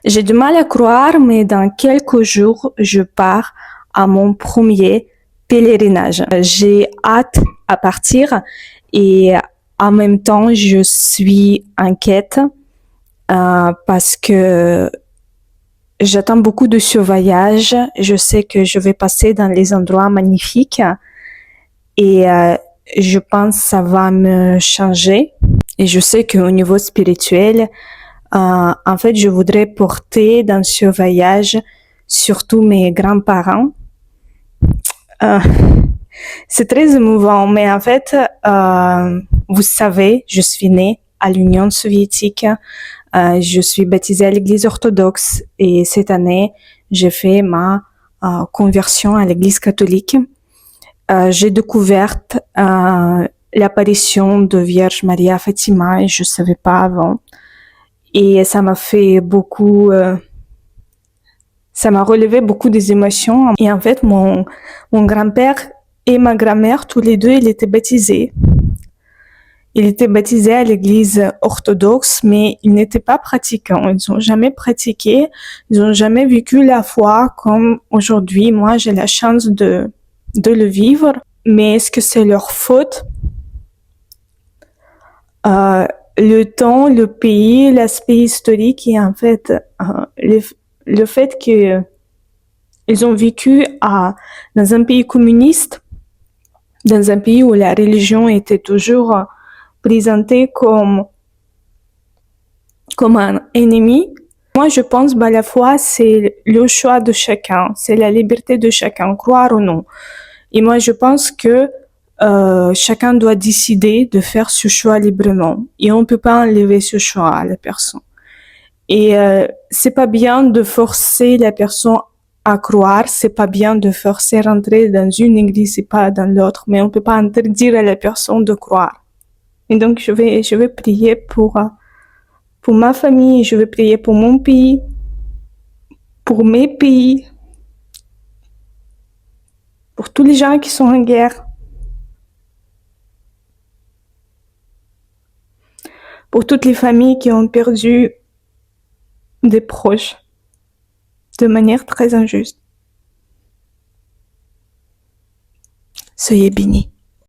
J'ai du mal à croire, mais dans quelques jours, je pars à mon premier pèlerinage. J'ai hâte à partir et en même temps, je suis inquiète parce que j'attends beaucoup de ce voyage. Je sais que je vais passer dans les endroits magnifiques et je pense que ça va me changer. Et je sais qu'au niveau spirituel, en fait, je voudrais porter dans ce voyage surtout mes grands-parents. Euh, c'est très émouvant, mais en fait, vous savez, je suis née à l'Union soviétique. Je suis baptisée à l'Église orthodoxe et cette année, j'ai fait ma conversion à l'Église catholique. J'ai découvert l'apparition de Vierge Maria Fatima et je savais pas avant. Et ça m'a fait beaucoup, ça m'a relevé beaucoup des émotions. Et en fait, mon grand-père et ma grand-mère, tous les deux, ils étaient baptisés. Ils étaient baptisés à l'église orthodoxe, mais ils n'étaient pas pratiquants. Ils n'ont jamais pratiqué. Ils n'ont jamais vécu la foi comme aujourd'hui. Moi, j'ai la chance de le vivre. Mais est-ce que c'est leur faute? Le temps, le pays, l'aspect historique et en fait, le fait que ils ont vécu dans un pays communiste, dans un pays où la religion était toujours présentée comme un ennemi. Moi, je pense que la foi, c'est le choix de chacun, c'est la liberté de chacun, croire ou non. Et moi, je pense que chacun doit décider de faire ce choix librement. Et on ne peut pas enlever ce choix à la personne. Et c'est pas bien de forcer la personne à croire, c'est pas bien de forcer rentrer dans une église et pas dans l'autre, mais on peut pas interdire à la personne de croire. Et donc je vais prier pour ma famille, je vais prier pour mon pays, pour mes pays, pour tous les gens qui sont en guerre, pour toutes les familles qui ont perdu des proches de manière très injuste. Soyez bénis.